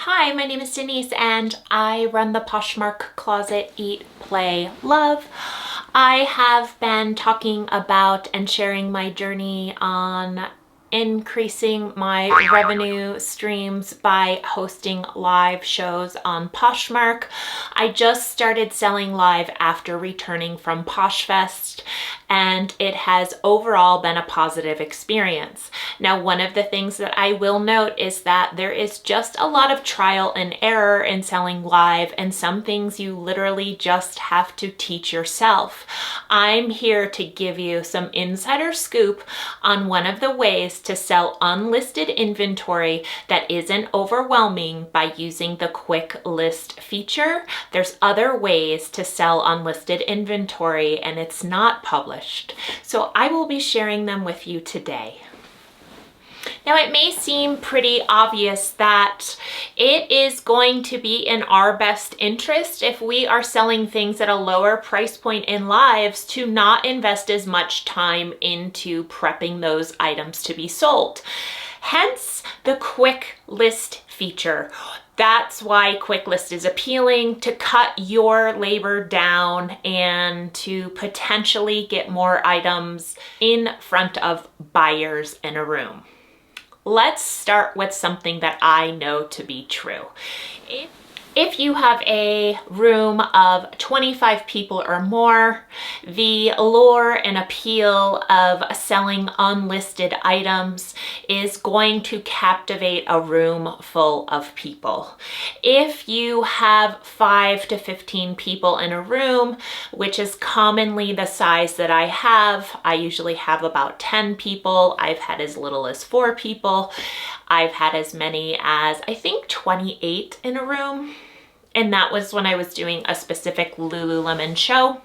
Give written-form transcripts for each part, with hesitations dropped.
Hi, my name is Denise and I run the Poshmark Closet Eat, Play, Love. I have been talking about and sharing my journey on increasing my revenue streams by hosting live shows on Poshmark. I just started selling live after returning from PoshFest, and it has overall been a positive experience. Now, one of the things that I will note is that there is just a lot of trial and error in selling live, and some things you literally just have to teach yourself. I'm here to give you some insider scoop on one of the ways to sell unlisted inventory that isn't overwhelming by using the quick list feature. There's other ways to sell unlisted inventory and it's not published. So I will be sharing them with you today. Now, it may seem pretty obvious that it is going to be in our best interest if we are selling things at a lower price point in lives to not invest as much time into prepping those items to be sold. Hence the quick list feature. That's why quick list is appealing, to cut your labor down and to potentially get more items in front of buyers in a room. Let's start with something that I know to be true. If you have a room of 25 people or more, the allure and appeal of selling unlisted items is going to captivate a room full of people. If you have 5 to 15 people in a room, which is commonly the size that I usually have about 10 people. I've had as little as 4 people. I've had as many as, I think, 28 in a room. And that was when I was doing a specific Lululemon show.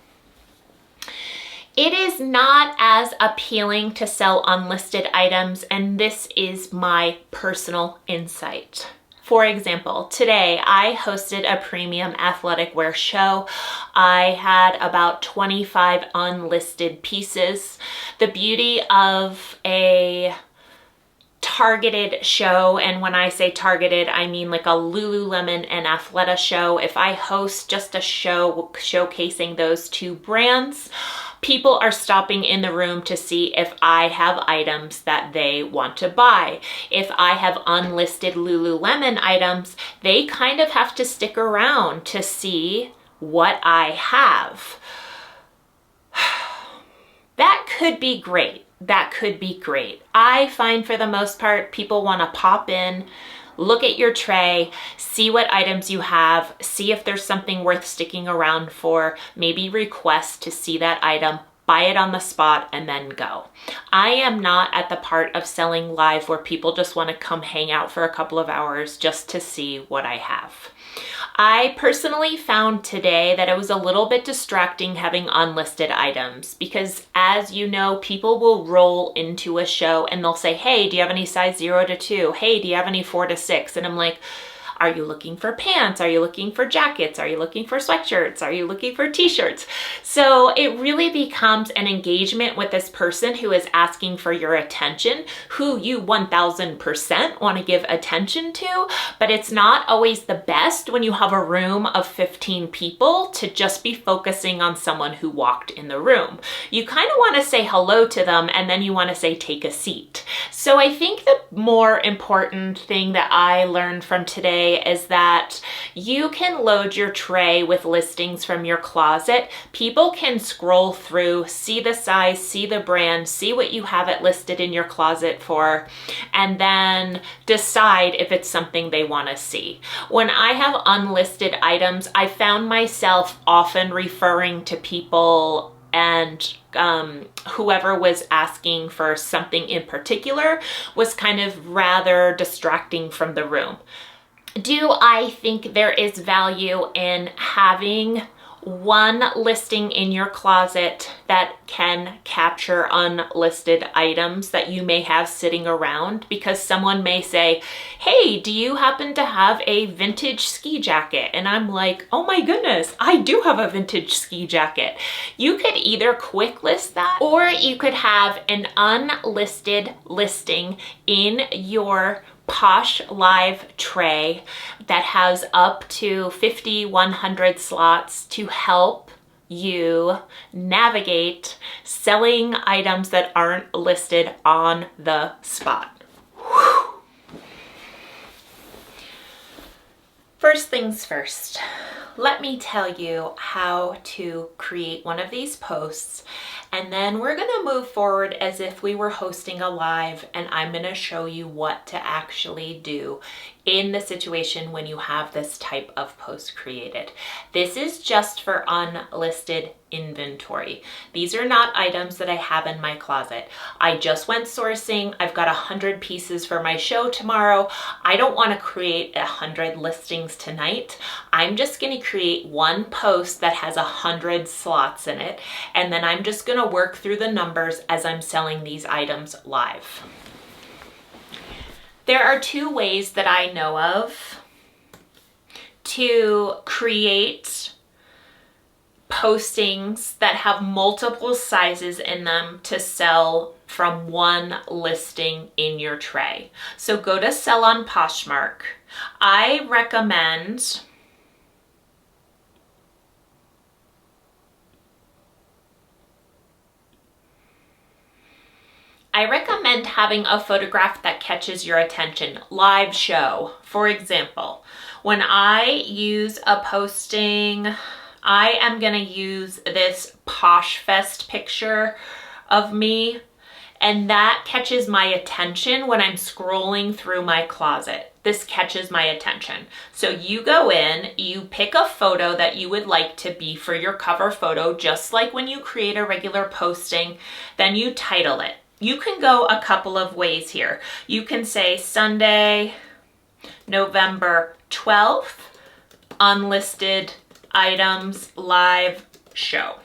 It is not as appealing to sell unlisted items, and this is my personal insight. For example, today I hosted a premium athletic wear show. I had about 25 unlisted pieces. The beauty of a targeted show, and when I say targeted, I mean like a Lululemon and Athleta show. If I host just a show showcasing those two brands, people are stopping in the room to see if I have items that they want to buy. If I have unlisted Lululemon items, they kind of have to stick around to see what I have. That could be great. That could be great. I find for the most part, people want to pop in, look at your tray, see what items you have, see if there's something worth sticking around for, maybe request to see that item, buy it on the spot, and then go. I am not at the part of selling live where people just want to come hang out for a couple of hours just to see what I have. I personally found today that it was a little bit distracting having unlisted items because, as you know, people will roll into a show and they'll say, hey, do you have any size 0 to 2? Hey, do you have any 4 to 6? And I'm like, are you looking for pants? Are you looking for jackets? Are you looking for sweatshirts? Are you looking for t-shirts? So it really becomes an engagement with this person who is asking for your attention, who you 1000% want to give attention to, but it's not always the best when you have a room of 15 people to just be focusing on someone who walked in the room. You kind of want to say hello to them and then you want to say, take a seat. So I think the more important thing that I learned from today is that you can load your tray with listings from your closet. People can scroll through, see the size, see the brand, see what you have it listed in your closet for, and then decide if it's something they want to see. When I have unlisted items, I found myself often referring to people, and whoever was asking for something in particular was kind of rather distracting from the room. Do I think there is value in having one listing in your closet that can capture unlisted items that you may have sitting around? Because someone may say, hey, do you happen to have a vintage ski jacket? And I'm like, oh my goodness, I do have a vintage ski jacket. You could either quick list that, or you could have an unlisted listing in your Posh Live tray that has up to 50, 100 slots to help you navigate selling items that aren't listed on the spot. Whew. First things first, let me tell you how to create one of these posts, and then we're gonna move forward as if we were hosting a live, and I'm gonna show you what to actually do in the situation when you have this type of post created. This is just for unlisted inventory. These are not items that I have in my closet. I just went sourcing. I've got 100 pieces for my show tomorrow. I don't want to create 100 listings tonight. I'm just going to create one post that has 100 slots in it, and then I'm just going to work through the numbers as I'm selling these items live. There are two ways that I know of to create postings that have multiple sizes in them to sell from one listing in your tray. So go to Sell on Poshmark. I recommend having a photograph that catches your attention. Live show, for example. When I use a posting, I am gonna use this Posh Fest picture of me, and that catches my attention when I'm scrolling through my closet. This catches my attention. So you go in, you pick a photo that you would like to be for your cover photo, just like when you create a regular posting, then you title it. You can go a couple of ways here. You can say Sunday, November 12th, unlisted items live show.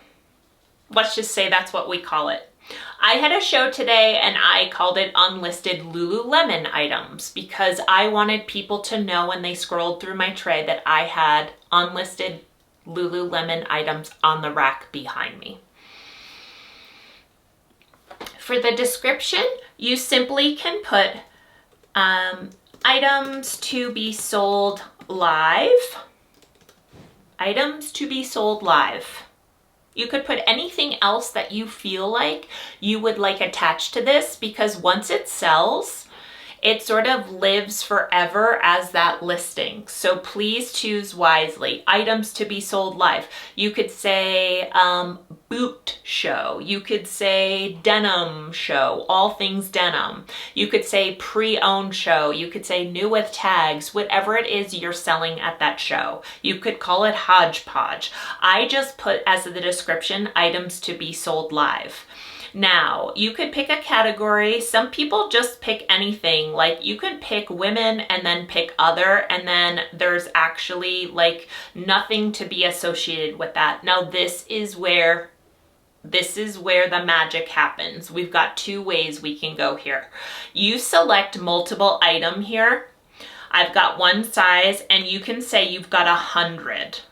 Let's just say that's what we call it. I had a show today and I called it Unlisted Lululemon items because I wanted people to know when they scrolled through my tray that I had unlisted Lululemon items on the rack behind me. For the description, you simply can put items to be sold live. Items to be sold live. You could put anything else that you feel like you would like attached to this, because once it sells, it sort of lives forever as that listing. So please choose wisely. Items to be sold live. You could say boot show. You could say denim show, all things denim. You could say pre-owned show. You could say new with tags, whatever it is you're selling at that show. You could call it hodgepodge. I just put as the description, items to be sold live. Now, you could pick a category. Some people just pick anything. Like you could pick women and then pick other, and then there's actually like nothing to be associated with that. Now, this is where the magic happens. We've got two ways we can go here. You select multiple item here. I've got one size, and you can say you've got 100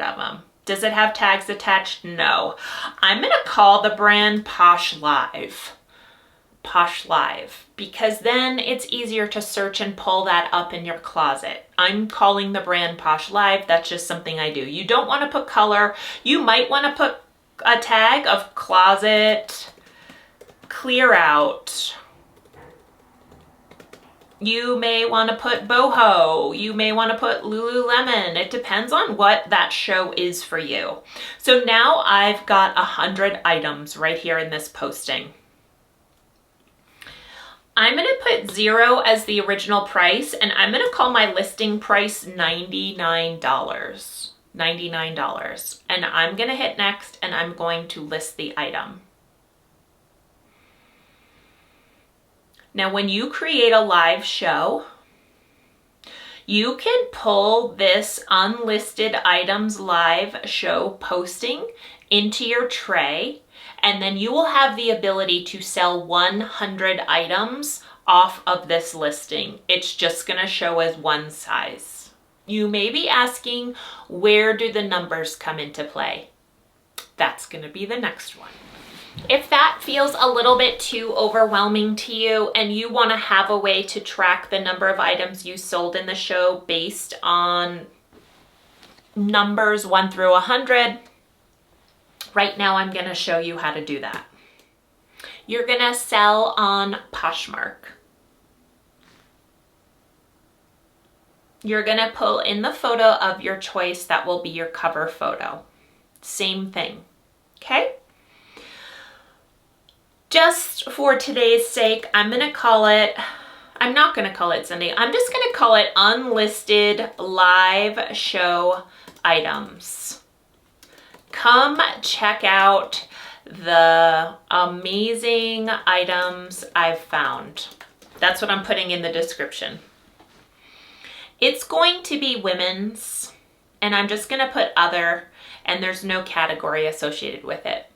of them. Does it have tags attached? No. I'm gonna call the brand Posh Live. Posh Live, because then it's easier to search and pull that up in your closet. I'm calling the brand Posh Live. That's just something I do. You don't want to put color. You might want to put a tag of closet clear out. You may want to put boho. You may want to put Lululemon. It depends on what that show is for you. So now I've got 100 items right here in this posting. I'm going to put 0 as the original price, and I'm going to call my listing price $99. $99. And I'm going to hit next, and I'm going to list the item. Now, when you create a live show, you can pull this unlisted items live show posting into your tray, and then you will have the ability to sell 100 items off of this listing. It's just going to show as one size. You may be asking, where do the numbers come into play? That's going to be the next one. If that feels a little bit too overwhelming to you and you want to have a way to track the number of items you sold in the show based on numbers 1 through 100, right now I'm going to show you how to do that. You're going to sell on Poshmark. You're going to pull in the photo of your choice that will be your cover photo. Same thing, okay? Just for today's sake, I'm not going to call it Sunday. I'm just going to call it Unlisted Live Show Items. Come check out the amazing items I've found. That's what I'm putting in the description. It's going to be women's, and I'm just going to put other, and there's no category associated with it.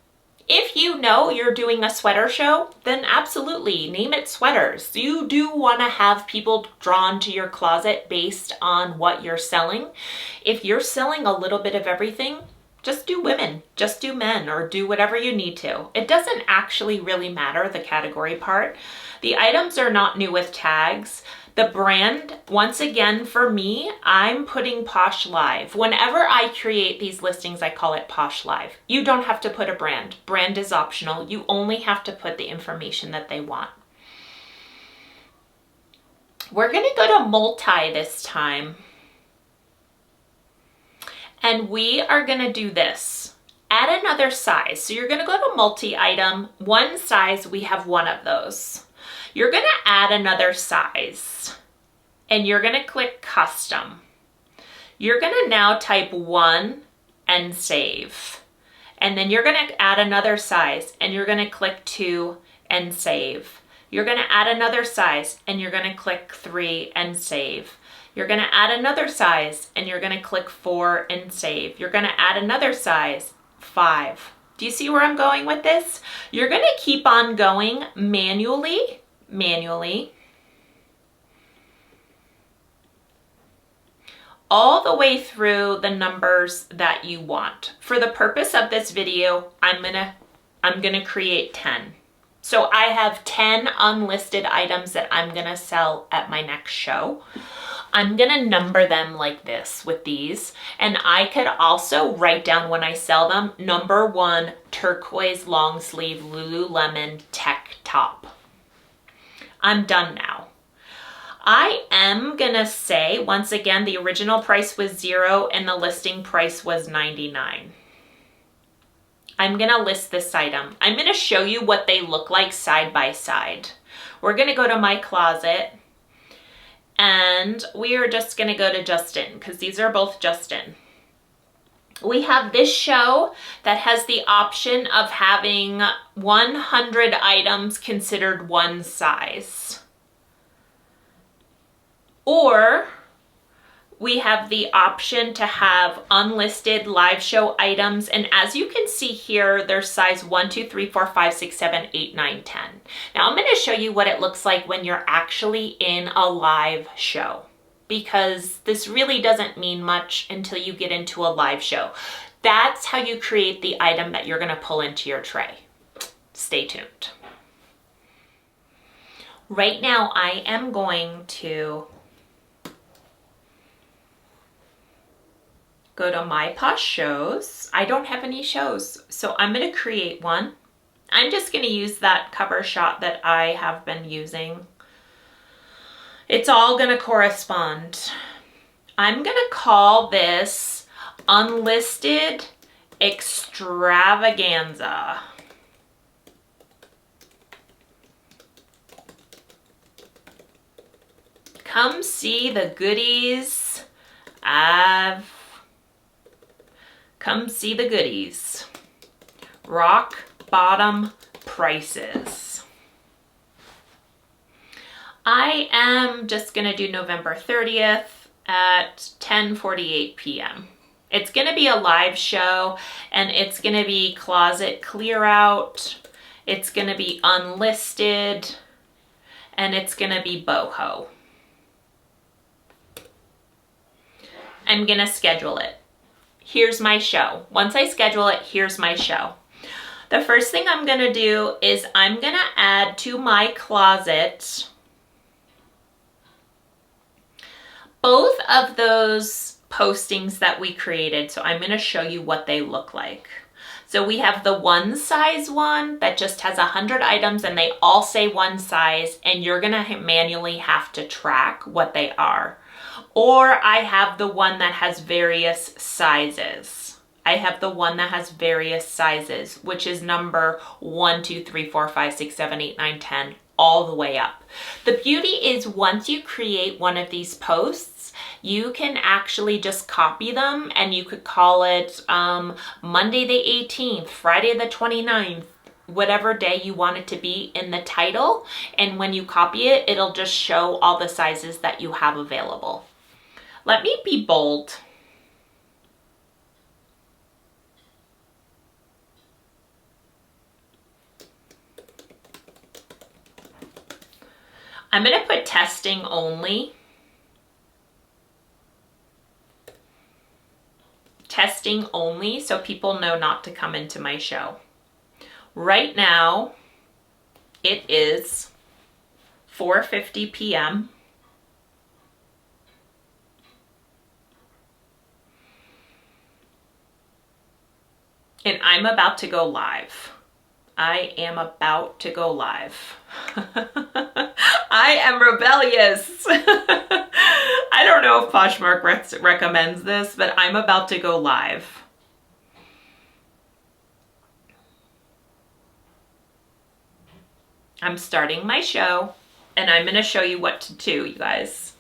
If you know you're doing a sweater show, then absolutely name it sweaters. You do want to have people drawn to your closet based on what you're selling. If you're selling a little bit of everything, just do women, just do men, or do whatever you need to. It doesn't actually really matter, the category part. The items are not new with tags. The brand, once again, for me, I'm putting Posh Live. Whenever I create these listings, I call it Posh Live. You don't have to put a brand. Brand is optional. You only have to put the information that they want. We're going to go to multi this time. And we are going to do this. Add another size. So you're going to go to multi-item. One size, we have one of those. You're going to add another size and you're going to click custom. You're going to now type 1 and save. And then you're going to add another size and you're going to click 2 and save. You're going to add another size and you're going to click 3 and save. You're going to add another size and you're going to click 4 and save. You're going to add another size, 5. Do you see where I'm going with this? You're going to keep on going manually, all the way through the numbers that you want. For the purpose of this video, I'm gonna create 10. So I have 10 unlisted items that I'm gonna sell at my next show. I'm gonna number them like this with these, and I could also write down when I sell them, number 1, turquoise long sleeve Lululemon tech top. I'm done now. I am gonna say, once again, the original price was 0 and the listing price was $99. I'm gonna list this item. I'm gonna show you what they look like side by side. We're gonna go to my closet and we are just gonna go to Justin because these are both Justin. We have this show that has the option of having 100 items considered one size. Or we have the option to have unlisted live show items. And as you can see here, there's size 1, 2, 3, 4, 5, 6, 7, 8, 9, 10. Now I'm going to show you what it looks like when you're actually in a live show, because this really doesn't mean much until you get into a live show. That's how you create the item that you're going to pull into your tray. Stay tuned. Right now, I am going to go to My Posh Shows. I don't have any shows, so I'm going to create one. I'm just going to use that cover shot that I have been using. It's all going to correspond. I'm going to call this Unlisted Extravaganza. Come see the goodies Come see the goodies. Rock bottom prices. I am just gonna do November 30th at 10:48 p.m. It's gonna be a live show and it's gonna be closet clear out. It's gonna be unlisted and it's gonna be boho. I'm gonna schedule it. Here's my show. Once I schedule it, here's my show. The first thing I'm gonna do is I'm gonna add to my closet both of those postings that we created. So I'm gonna show you what they look like. So we have the one size one that just has 100 items and they all say one size, and you're gonna manually have to track what they are. Or I have the one that has various sizes. I have the one that has various sizes, which is number 1, 2, 3, 4, 5, 6, 7, 8, 9, 10, all the way up. The beauty is once you create one of these posts, you can actually just copy them and you could call it Monday the 18th, Friday the 29th, whatever day you want it to be in the title. And when you copy it, it'll just show all the sizes that you have available. Let me be bold. I'm going to put testing only. Testing only, so people know not to come into my show. Right now, it is 4:50 p.m. And I'm about to go live. I am about to go live. I am rebellious. I don't know if Poshmark recommends this, but I'm about to go live. I'm starting my show and I'm going to show you what to do, you guys.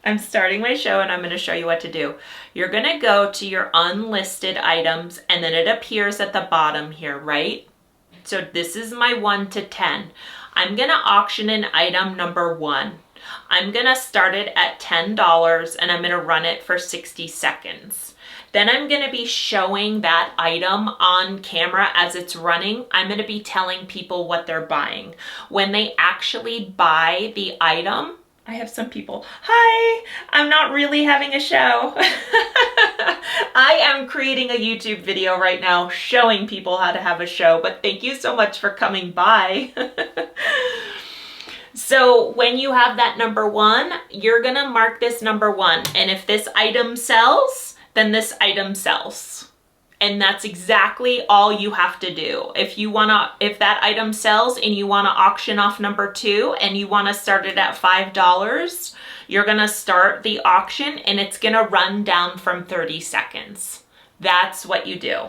I'm starting my show and I'm going to show you what to do. You're going to go to your unlisted items and then it appears at the bottom here, right? So this is my 1 to 10. I'm going to auction in item number 1. I'm going to start it at $10 and I'm going to run it for 60 seconds. Then I'm going to be showing that item on camera as it's running. I'm going to be telling people what they're buying. When they actually buy the item, I have some people, hi, I'm not really having a show. I am creating a YouTube video right now showing people how to have a show, but thank you so much for coming by. So when you have that number 1, you're gonna mark this number 1. And if this item sells, then this item sells. And that's exactly all you have to do. If that item sells and you wanna auction off number 2 and you wanna start it at $5, you're gonna start the auction and it's gonna run down from 30 seconds. That's what you do.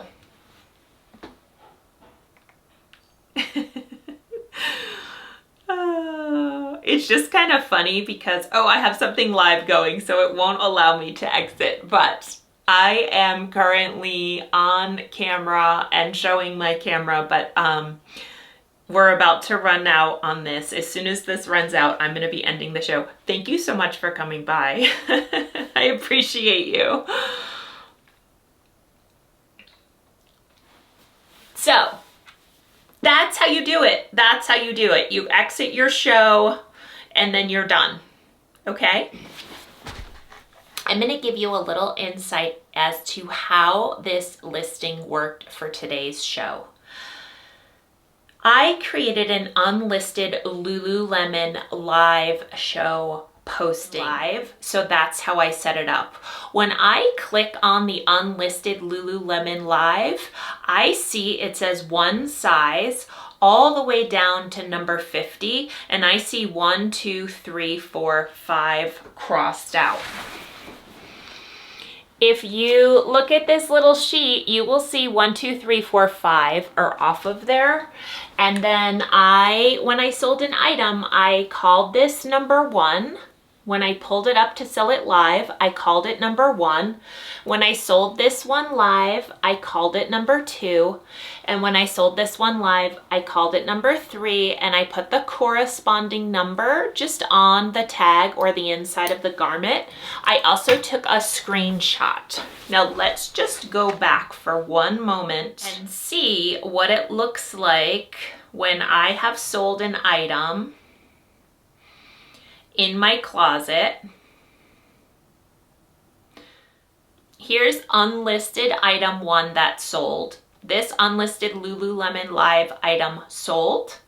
It's just kind of funny because, I have something live going, so it won't allow me to exit, but I am currently on camera and showing my camera, but we're about to run out on this. As soon as this runs out, I'm going to be ending the show. Thank you so much for coming by. I appreciate you. So that's how you do it. That's how you do it. You exit your show and then you're done. Okay? I'm going to give you a little insight as to how this listing worked for today's show. I created an unlisted Lululemon live show posting live, so that's how I set it up. When I click on the unlisted Lululemon live, I see it says one size all the way down to number 50, and I see 1, 2, 3, 4, 5 crossed out. If you look at this little sheet, you will see 1, 2, 3, 4, 5 are off of there. And then when I sold an item, I called this number 1. When I pulled it up to sell it live, I called it number 1. When I sold this one live, I called it number 2. And when I sold this one live, I called it number 3. And I put the corresponding number just on the tag or the inside of the garment. I also took a screenshot. Now let's just go back for one moment and see what it looks like when I have sold an item in my closet. Here's unlisted item 1 that sold. this Unlisted Lululemon Live item sold.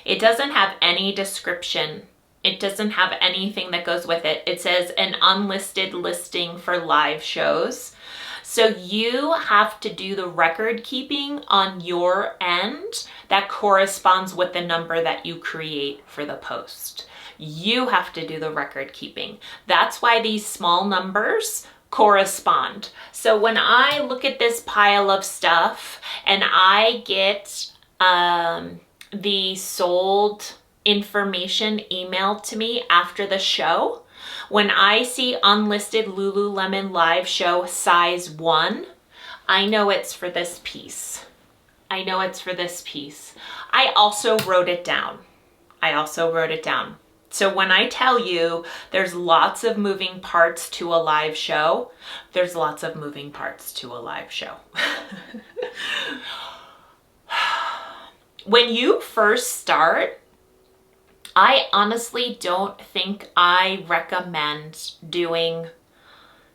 It doesn't have any description. It doesn't have anything that goes with it. It says an unlisted listing for live shows. So you have to do the record keeping on your end that corresponds with the number that you create for the post. You have to do the record keeping. That's why these small numbers correspond. So when I look at this pile of stuff and I get the sold information emailed to me after the show, when I see Unlisted Lululemon Live Show size 1, I know it's for this piece. I know it's for this piece. I also wrote it down. So when I tell you there's lots of moving parts to a live show, there's lots of moving parts to a live show. When you first start, I honestly don't think I recommend doing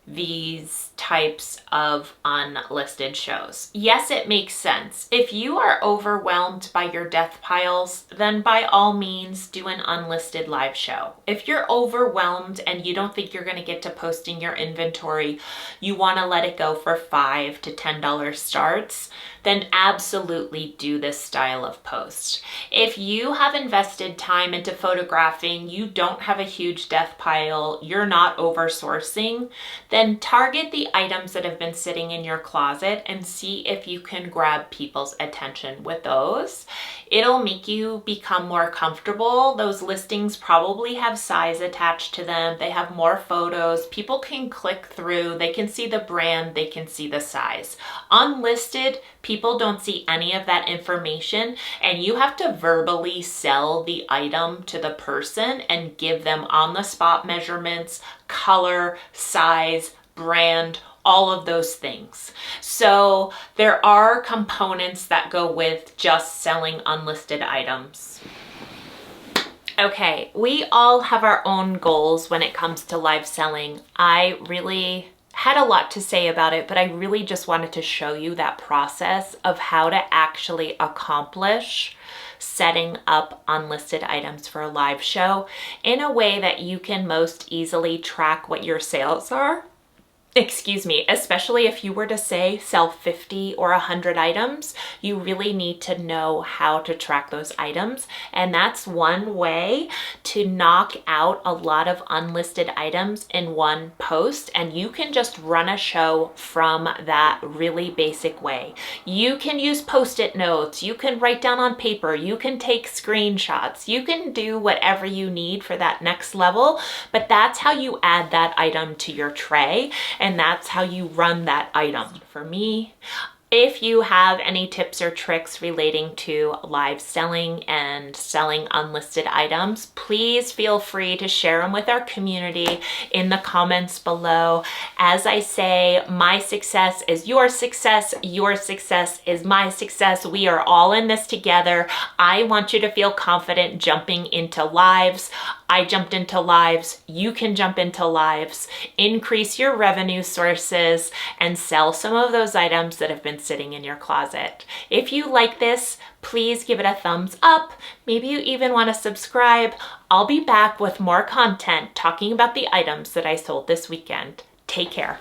these types of unlisted shows. Yes, it makes sense. If you are overwhelmed by your death piles, then by all means do an unlisted live show. If you're overwhelmed and you don't think you're going to get to posting your inventory, you want to let it go for $5 to $10 starts, then absolutely do this style of post. If you have invested time into photographing, you don't have a huge death pile, you're not oversourcing, then target the items that have been sitting in your closet and see if you can grab people's attention with those. It'll make you become more comfortable. Those listings probably have size attached to them. They have more photos. People can click through. They can see the brand. They can see the size. Unlisted, people don't see any of that information, and you have to verbally sell the item to the person and give them on-the-spot measurements, color, size, brand, all of those things. So there are components that go with just selling unlisted items. Okay, we all have our own goals when it comes to live selling. I really had a lot to say about it, but I really just wanted to show you that process of how to actually accomplish setting up unlisted items for a live show in a way that you can most easily track what your sales are. Excuse me, especially if you were to say sell 50 or 100 items, you really need to know how to track those items. And that's one way to knock out a lot of unlisted items in one post. And you can just run a show from that really basic way. You can use Post-it notes, you can write down on paper, you can take screenshots, you can do whatever you need for that next level, but that's how you add that item to your tray. And that's how you run that item. For me, if you have any tips or tricks relating to live selling and selling unlisted items, please feel free to share them with our community in the comments below. As I say, my success is your success is my success. We are all in this together. I want you to feel confident jumping into lives. I jumped into lives, you can jump into lives, increase your revenue sources, and sell some of those items that have been sitting in your closet. If you like this, please give it a thumbs up. Maybe you even want to subscribe. I'll be back with more content talking about the items that I sold this weekend. Take care.